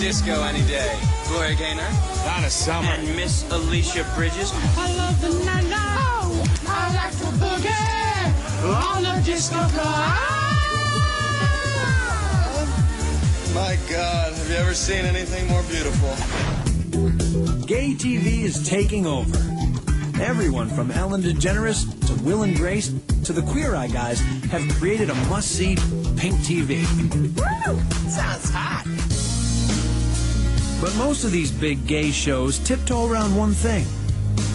disco any day. Gloria Gaynor? Donna Summer. And Miss Alicia Bridges. I love the night. Oh, I like to boogie on the disco floor. My God, have you ever seen anything more beautiful? Gay TV is taking over. Everyone from Ellen DeGeneres to Will and Grace to the Queer Eye guys have created a must-see pink TV. Woo! Sounds hot. But most of these big gay shows tiptoe around one thing: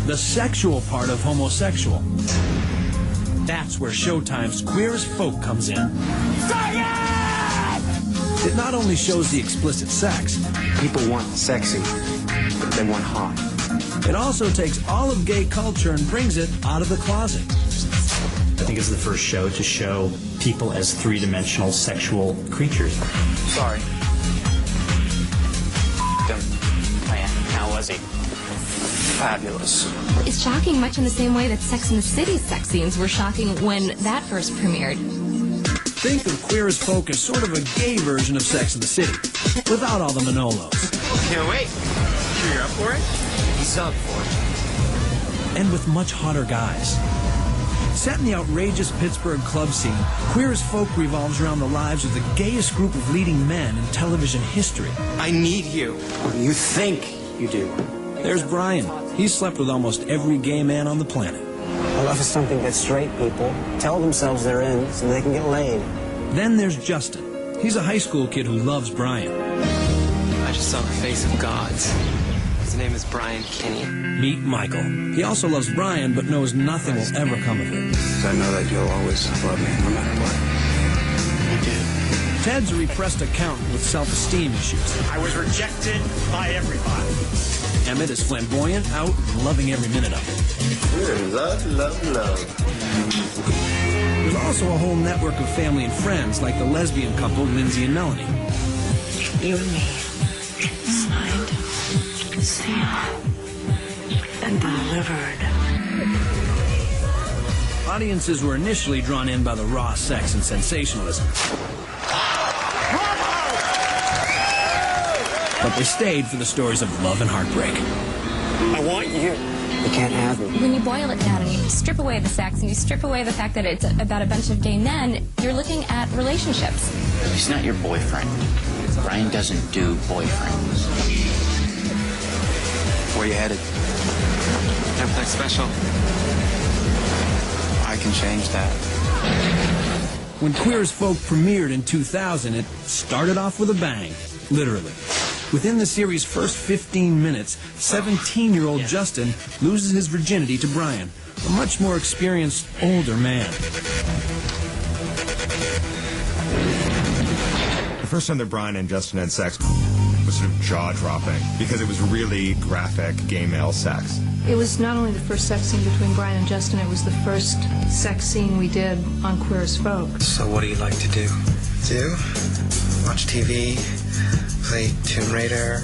the sexual part of homosexual. That's where Showtime's Queer as Folk comes in. It not only shows the explicit sex, people want sexy, but they want hot. It also takes all of gay culture and brings it out of the closet. I think it's the first show to show people as three-dimensional sexual creatures. Sorry. Man, how was he? Fabulous. It's shocking much in the same way that Sex and the City's sex scenes were shocking when that first premiered. Think of Queer as Folk as sort of a gay version of Sex and the City, without all the Manolos. Can't wait. Sure you're up for it? He's up for it. And with much hotter guys. Set in the outrageous Pittsburgh club scene, Queer as Folk revolves around the lives of the gayest group of leading men in television history. I need you. What do you think you do? There's Brian. He's slept with almost every gay man on the planet. Love is something that straight people tell themselves they're in so they can get laid. Then there's Justin. He's a high school kid who loves Brian. I just saw the face of gods. His name is Brian Kinney. Meet Michael. He also loves Brian, but knows nothing will ever come of it. I know that you'll always love me, no matter what. I do. Ted's a repressed accountant with self-esteem issues. I was rejected by everybody. Emmett is flamboyant, out, and loving every minute of it. Love, love, love. There's also a whole network of family and friends, like the lesbian couple Lindsay and Melanie. You and me, signed, sealed, and delivered. Audiences were initially drawn in by the raw sex and sensationalism. But they stayed for the stories of love and heartbreak. I want you. You can't have me. When you boil it down and you strip away the sex and you strip away the fact that it's about a bunch of gay men, you're looking at relationships. He's not your boyfriend. Brian doesn't do boyfriends. Where you headed? Everything special. I can change that. When Queer as Folk premiered in 2000, it started off with a bang, literally. Within the series' first 15 minutes, 17-year-old Justin loses his virginity to Brian, a much more experienced, older man. The first time that Brian and Justin had sex was sort of jaw-dropping because it was really graphic gay male sex. It was not only the first sex scene between Brian and Justin, it was the first sex scene we did on Queer as Folk. So what do you like to do? Watch TV, play Tomb Raider.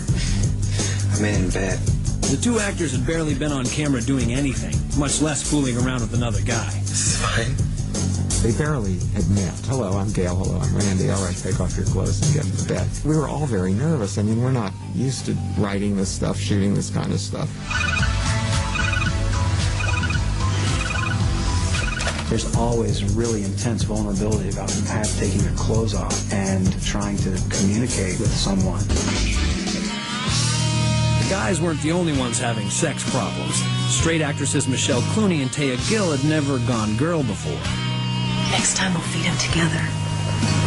I'm in bed. The two actors had barely been on camera doing anything, much less fooling around with another guy. This is fine. They barely had met. Hello, I'm Gail. Hello, I'm Randy. All right, take off your clothes and get into bed. We were all very nervous. I mean, we're not used to writing this stuff, shooting this kind of stuff. There's always really intense vulnerability about taking your clothes off and trying to communicate with someone. The guys weren't the only ones having sex problems. Straight actresses Michelle Clooney and Taya Gill had never gone girl before. Next time we'll feed him together.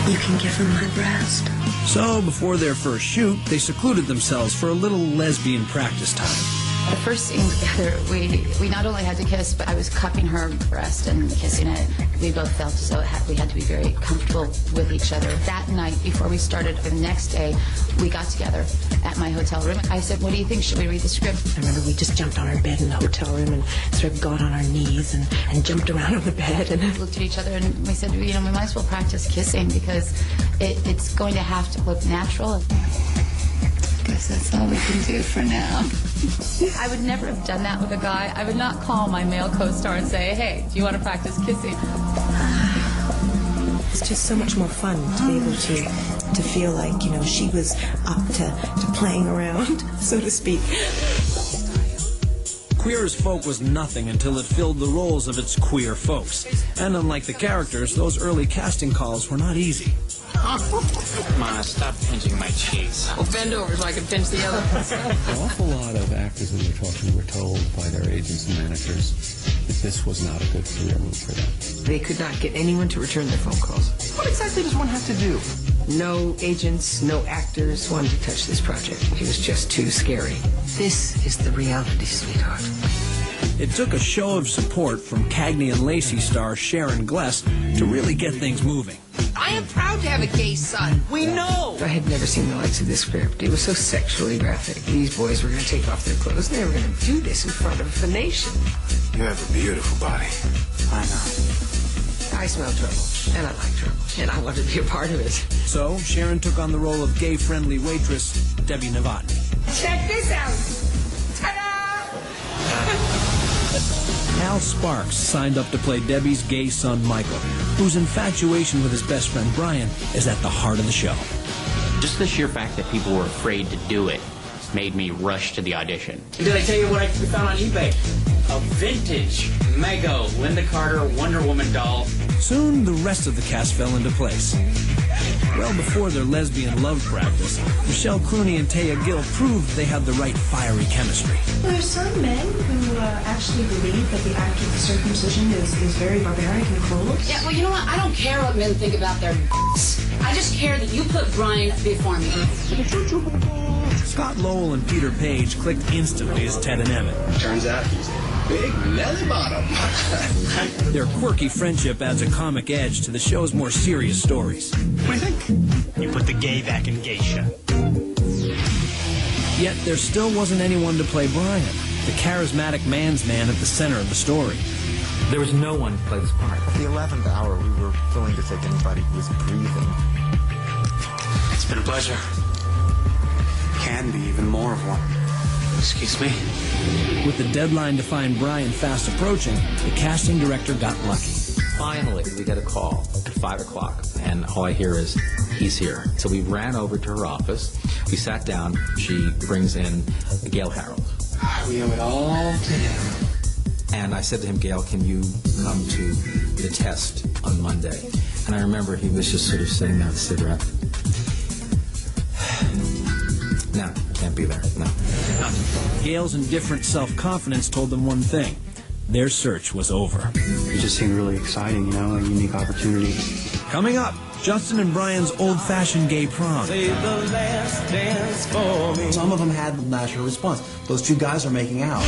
You can give him my breast. So, before their first shoot, they secluded themselves for a little lesbian practice time. The first scene together, we not only had to kiss, but I was cupping her breast and kissing it. We both felt as though we had to be very comfortable with each other. That night, before we started, the next day, we got together at my hotel room. I said, what do you think? Should we read the script? I remember we just jumped on our bed in the hotel room and sort of got on our knees and jumped around on the bed. And we looked at each other and we said, we might as well practice kissing because it's going to have to look natural. I guess that's all we can do for now. I would never have done that with a guy. I would not call my male co-star and say, hey, do you want to practice kissing? It's just so much more fun to be able to feel like, you know, she was up to playing around, so to speak. Queer as Folk was nothing until it filled the roles of its queer folks. And unlike the characters, those early casting calls were not easy. Ma, stop pinching my cheeks. Well, bend over so I can pinch the other. An awful lot of actors when they're talking were told by their agents and managers that this was not a good career move for them. They could not get anyone to return their phone calls. What exactly does one have to do? No agents, no actors wanted to touch this project. It was just too scary. This is the reality, sweetheart. It took a show of support from Cagney and Lacey star Sharon Gless to really get things moving. I am proud to have a gay son. We know! I had never seen the likes of this script. It was so sexually graphic. These boys were going to take off their clothes, and they were going to do this in front of the nation. You have a beautiful body. I know. I smell trouble, and I like trouble, and I wanted to be a part of it. So Sharon took on the role of gay-friendly waitress Debbie Novotny. Check this out! Ta-da! Al Sparks signed up to play Debbie's gay son Michael, whose infatuation with his best friend Brian is at the heart of the show. Just the sheer fact that people were afraid to do it made me rush to the audition. Did I tell you what I found on eBay? A vintage Mego Linda Carter Wonder Woman doll. Soon, the rest of the cast fell into place. Well before their lesbian love practice, Michelle Clooney and Taya Gill proved they had the right fiery chemistry. Well, there's some men who actually believe that the act of circumcision is very barbaric and cruel. Yeah, well, you know what? I don't care what men think about their I just care that you put Brian before me. Scott Lowell and Peter Page clicked instantly as Ted and Emmett. Turns out he's big Nelly Bottom. Their quirky friendship adds a comic edge to the show's more serious stories. What do you think? You put the gay back in geisha. Yet there still wasn't anyone to play Brian, the charismatic man's man at the center of the story. There was no one to play this part. At the 11th hour, we were willing to take anybody who was breathing. It's been a pleasure. Can be even more of one. Excuse me? With the deadline to find Brian fast approaching, the casting director got lucky. Finally, we get a call at 5 o'clock, and all I hear is, he's here. So we ran over to her office. We sat down. She brings in Gail Harold. We owe it all to him. And I said to him, Gail, can you come to the test on Monday? And I remember he was just sort of sitting there with a cigarette. No, can't be there, no. Gail's indifferent self-confidence told them one thing. Their search was over. It just seemed really exciting, you know, a unique opportunity. Coming up, Justin and Brian's old-fashioned gay prom. Some of them had the natural response. Those two guys are making out.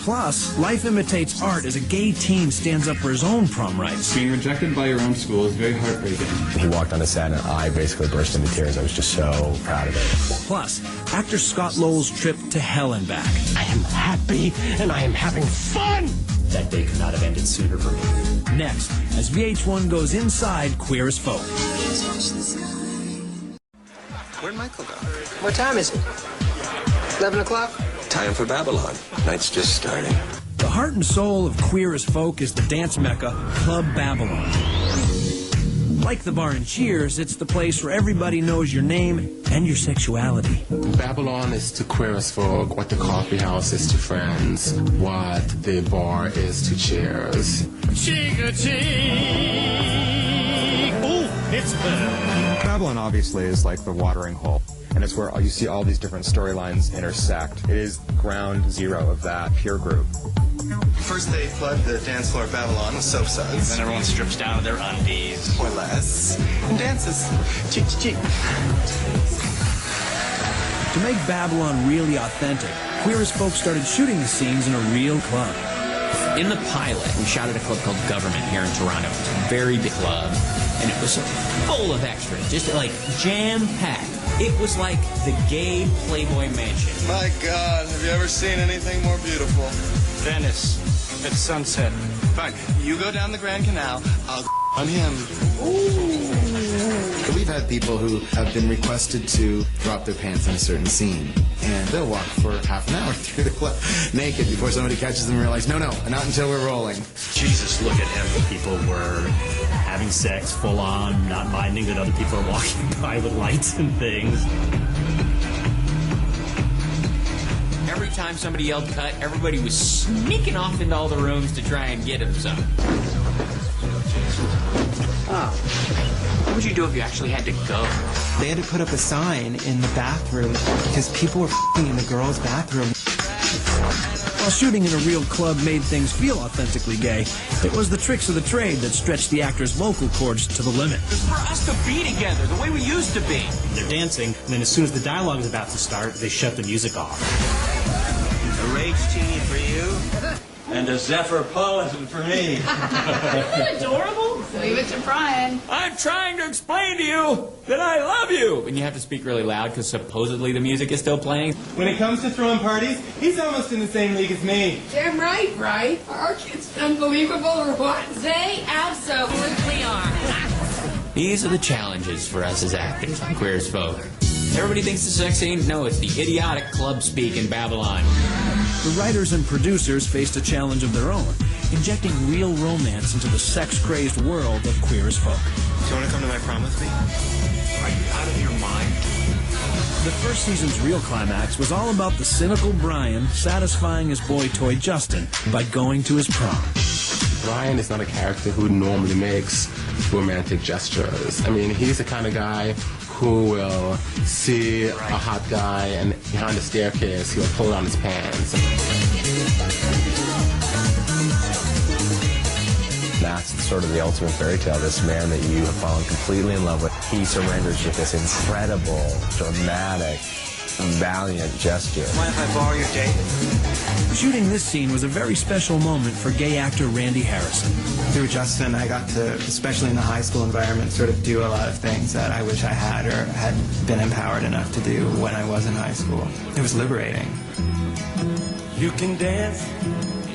Plus, life imitates art as a gay teen stands up for his own prom rights. Being rejected by your own school is very heartbreaking. He walked on the set and I basically burst into tears. I was just so proud of it. Plus, actor Scott Lowell's trip to hell and back. I am happy and I am having fun! That day could not have ended sooner for me. Next, as VH1 goes inside Queer as Folk. Where'd Michael go? What time is it? 11 o'clock? Time for Babylon. Night's just starting. The heart and soul of Queer as Folk is the dance mecca, Club Babylon. Like the bar in Cheers, it's the place where everybody knows your name and your sexuality. Babylon is to queer as folk what the coffee house is to friends, what the bar is to Cheers. Ooh, it's better. Babylon obviously is like the watering hole, and it's where you see all these different storylines intersect. It is ground zero of that peer group. First they flood the dance floor of Babylon with soap suds. Then everyone strips down to their undies. Or less. And dances. Cheek to cheek. To make Babylon really authentic, Queer as Folk started shooting the scenes in a real club. In the pilot, we shot at a club called Government here in Toronto. It's a very big club, and it was full of extras, just like jam-packed. It was like the gay Playboy Mansion. My God, have you ever seen anything more beautiful? Venice, at sunset. Fine, you go down the Grand Canal, I'll on him. We've had people who have been requested to drop their pants in a certain scene, and they'll walk for half an hour through the club naked before somebody catches them and realize, no, not until we're rolling. Jesus, look at him. People were having sex full on, not minding that other people are walking by with lights and things. Every time somebody yelled cut, everybody was sneaking off into all the rooms to try and get him some. What would you do if you actually had to go? They had to put up a sign in the bathroom because people were f***ing in the girls' bathroom. While shooting in a real club made things feel authentically gay, it was the tricks of the trade that stretched the actors' vocal cords to the limit. It's for us to be together, the way we used to be. They're dancing, and then as soon as the dialogue is about to start, they shut the music off. A Rage Teeny for you, and a Zephyr Politan for me. Isn't that adorable? Leave it to Brian. I'm trying to explain to you that I love you. And you have to speak really loud because supposedly the music is still playing. When it comes to throwing parties, he's almost in the same league as me. Damn right, right? Are our kids unbelievable or what? They absolutely are. These are the challenges for us as actors on Queer as Folk. Everybody thinks the sex scene? No, it's the idiotic club speak in Babylon. The writers and producers faced a challenge of their own, injecting real romance into the sex-crazed world of Queer as Folk. Do you want to come to my prom with me? Are you out of your mind? The first season's real climax was all about the cynical Brian satisfying his boy toy Justin by going to his prom. Brian is not a character who normally makes romantic gestures. I mean, he's the kind of guy who will see a hot guy and behind the staircase he'll pull down his pants. That's sort of the ultimate fairy tale. This man that you have fallen completely in love with, he surrenders with this incredible, dramatic, valiant gesture. Mind if I borrow your date? Shooting this scene was a very special moment for gay actor Randy Harrison. Through Justin, I got to, especially in the high school environment, sort of do a lot of things that I wish I had or had been empowered enough to do when I was in high school. It was liberating. You can dance,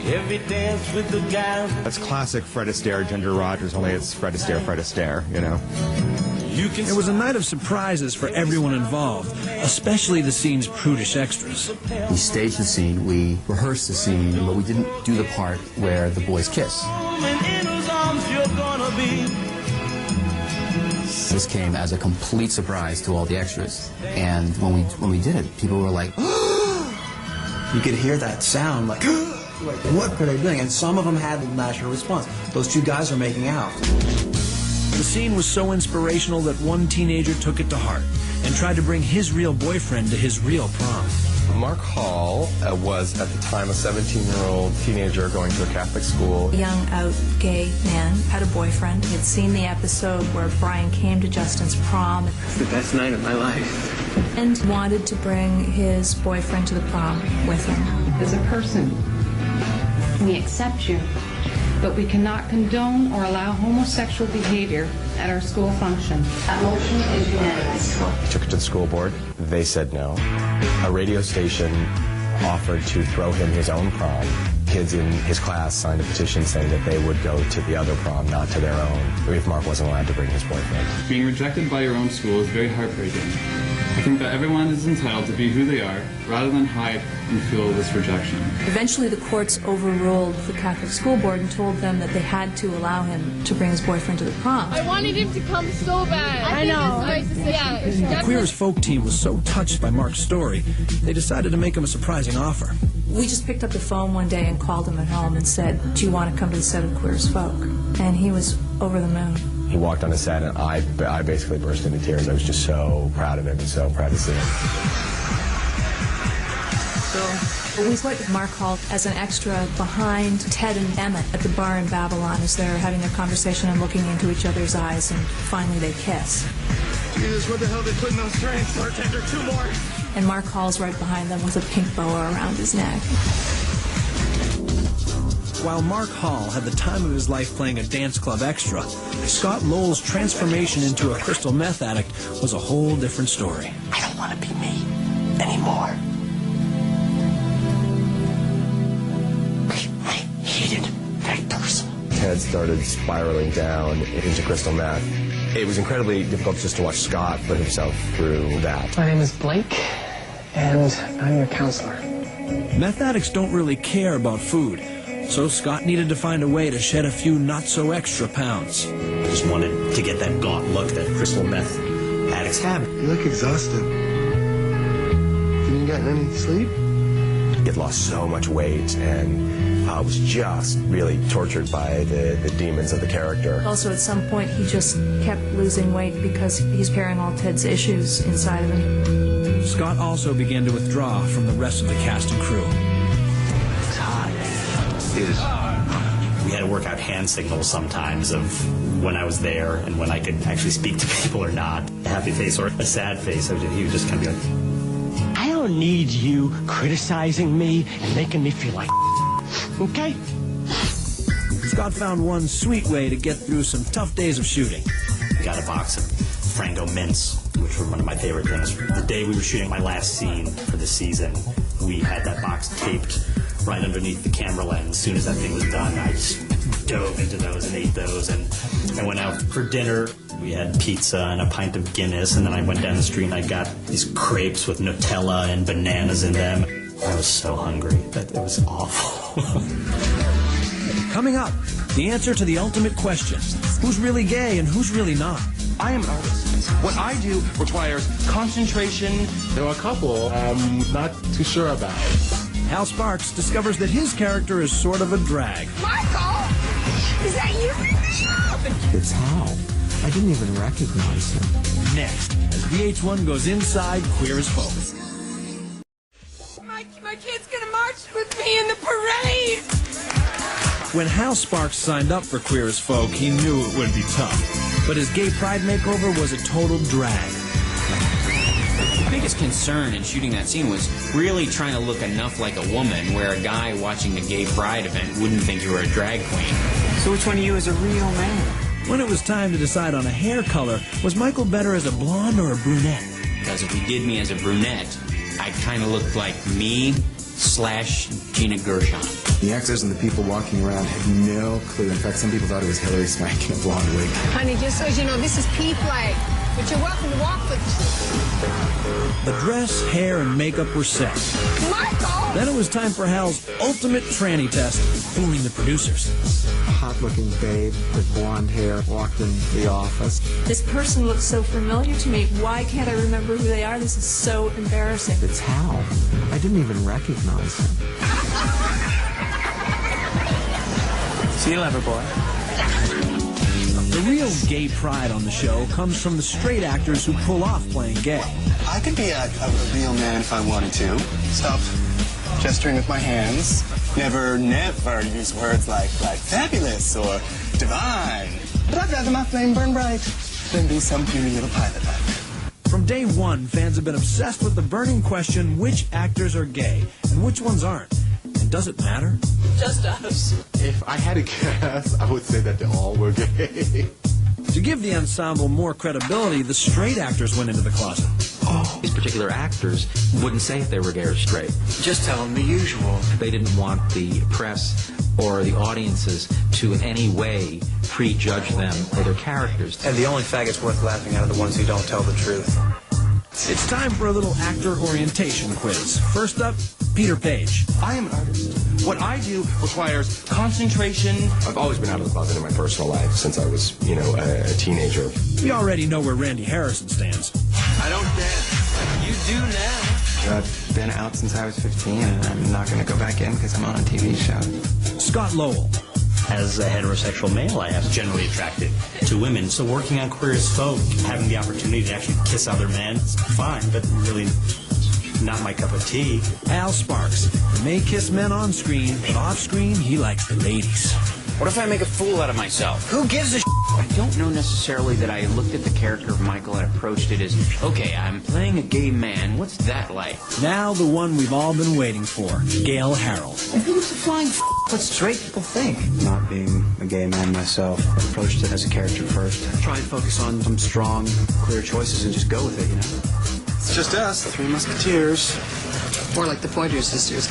every dance with the guy. That's classic Fred Astaire, Ginger Rogers, only it's Fred Astaire, you know. It was a night of surprises for everyone involved, especially the scene's prudish extras. We staged the scene, we rehearsed the scene, but we didn't do the part where the boys kiss. This came as a complete surprise to all the extras, and when we did it, people were like, You could hear that sound, like what are they doing? And some of them had the natural response. Those two guys are making out. The scene was so inspirational that one teenager took it to heart and tried to bring his real boyfriend to his real prom. Mark Hall was, at the time, a 17-year-old teenager going to a Catholic school. A young, out, gay man had a boyfriend. He had seen the episode where Brian came to Justin's prom. It's the best night of my life. And wanted to bring his boyfriend to the prom with him. As a person, we accept you, but we cannot condone or allow homosexual behavior at our school function. That motion is unanimous. He took it to the school board. They said no. A radio station offered to throw him his own prom. Kids in his class signed a petition saying that they would go to the other prom, not to their own, if Mark wasn't allowed to bring his boyfriend. Being rejected by your own school is very heartbreaking. I think that everyone is entitled to be who they are, rather than hide and feel this rejection. Eventually the courts overruled the Catholic school board and told them that they had to allow him to bring his boyfriend to the prom. I wanted him to come so bad. I know. The Queer as Folk team was so touched by Mark's story, they decided to make him a surprising offer. We just picked up the phone one day and called him at home and said, "Do you want to come to the set of Queer as Folk?" And he was over the moon. He walked on the set, and I basically burst into tears. I was just so proud of him and so proud to see him. We put Mark Hall as an extra behind Ted and Emmett at the bar in Babylon as they're having a conversation and looking into each other's eyes, and finally they kiss. Jesus, what the hell are they putting those drinks? Bartender, 2 more. And Mark Hall's right behind them with a pink boa around his neck. While Mark Hall had the time of his life playing a dance club extra, Scott Lowell's transformation into a crystal meth addict was a whole different story. I don't want to be me anymore. I hated that person. Ted started spiraling down into crystal meth. It was incredibly difficult just to watch Scott put himself through that. My name is Blake, and I'm your counselor. Meth addicts don't really care about food. So Scott needed to find a way to shed a few not-so-extra pounds. Just wanted to get that gaunt look that crystal meth addicts have. You look exhausted. You ain't gotten any sleep? He had lost so much weight and was just really tortured by the demons of the character. Also, at some point, he just kept losing weight because he's carrying all Ted's issues inside of him. Scott also began to withdraw from the rest of the cast and crew. It's hot. We had to work out hand signals sometimes of when I was there and when I could actually speak to people or not. A happy face or a sad face. So he would just kind of be like, I don't need you criticizing me and making me feel like okay? Scott found one sweet way to get through some tough days of shooting. Got a box of Frango mints, which were one of my favorite things. The day we were shooting my last scene for the season, we had that box taped right underneath the camera lens. As soon as that thing was done, I just dove into those and ate those. And I went out for dinner. We had pizza and a pint of Guinness, and then I went down the street and I got these crepes with Nutella and bananas in them. I was so hungry that it was awful. Coming up, the answer to the ultimate question: who's really gay and who's really not? I am an artist. What I do requires concentration. There were a couple I'm not too sure about. Hal Sparks discovers that his character is sort of a drag. Michael! Is that you? It's Hal. I didn't even recognize him. Next, as VH1 goes inside Queer as Folk. My kid's gonna march with me in the parade! When Hal Sparks signed up for Queer as Folk, he knew it would be tough. But his gay pride makeover was a total drag. The biggest concern in shooting that scene was really trying to look enough like a woman where a guy watching a gay pride event wouldn't think you were a drag queen. So which one of you is a real man? When it was time to decide on a hair color, was Michael better as a blonde or a brunette? Because if he did me as a brunette, I kind of looked like me / Gina Gershon. The actors and the people walking around had no clue. In fact, some people thought it was Hillary Swank in a blonde wig. Honey, just so you know, this is P-Flag, but you're welcome to walk with us. The dress, hair, and makeup were set. Michael! Then it was time for Hal's ultimate tranny test, fooling the producers. A hot-looking babe with blonde hair walked in the office. This person looks so familiar to me. Why can't I remember who they are? This is so embarrassing. It's Hal. I didn't even recognize him. See you later, boy. The real gay pride on the show comes from the straight actors who pull off playing gay. I could be a real man if I wanted to. Stop gesturing with my hands. Never use words like fabulous or divine. But I'd rather my flame burn bright than be some puny little pilot like. From day one, fans have been obsessed with the burning question, which actors are gay and which ones aren't. And does it matter? Just us. If I had to guess, I would say that they all were gay. To give the ensemble more credibility, the straight actors went into the closet. These particular actors wouldn't say if they were gay or straight. Just tell them the usual. They didn't want the press or the audiences to in any way prejudge them or their characters. And the only faggots worth laughing at are the ones who don't tell the truth. It's time for a little actor orientation quiz. First up, Peter Page. I am an artist. What I do requires concentration. I've always been out of the closet in my personal life since I was, a teenager. We already know where Randy Harrison stands. I don't dance. You do now. I've been out since I was 15, and I'm not going to go back in because I'm on a TV show. Scott Lowell. As a heterosexual male, I am generally attracted to women. So working on Queer as Folk, having the opportunity to actually kiss other men, it's fine, but really not my cup of tea. Hal Sparks. He may kiss men on screen, but off screen, he likes the ladies. What if I make a fool out of myself? Who gives a I don't know necessarily that I looked at the character of Michael and approached it as, okay, I'm playing a gay man. What's that like? Now the one we've all been waiting for, Gail Harold. Who's the flying what straight people think? Not being a gay man myself, I approached it as a character first. Try and focus on some strong, clear choices and just go with it, It's just us, the Three Musketeers. More like the Pointer Sisters.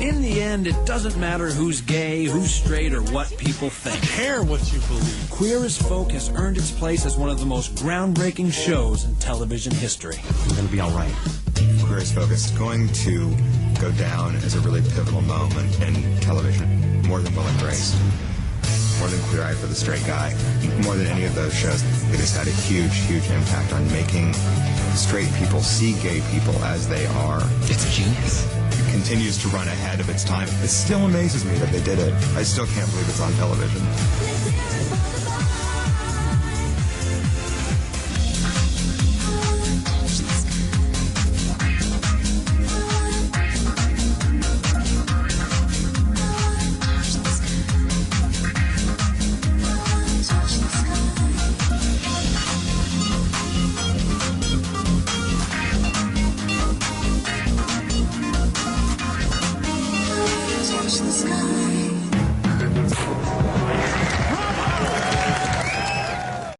In the end, it doesn't matter who's gay, who's straight, or what people think. Care what you believe. Queer as Folk has earned its place as one of the most groundbreaking shows in television history. We're going to be all right. Queer as Folk is going to go down as a really pivotal moment in television, more than Will and Grace, more than Queer Eye for the Straight Guy, more than any of those shows. It has had a huge, huge impact on making straight people see gay people as they are. It's genius. It continues to run ahead of its time. It still amazes me that they did it. I still can't believe it's on television.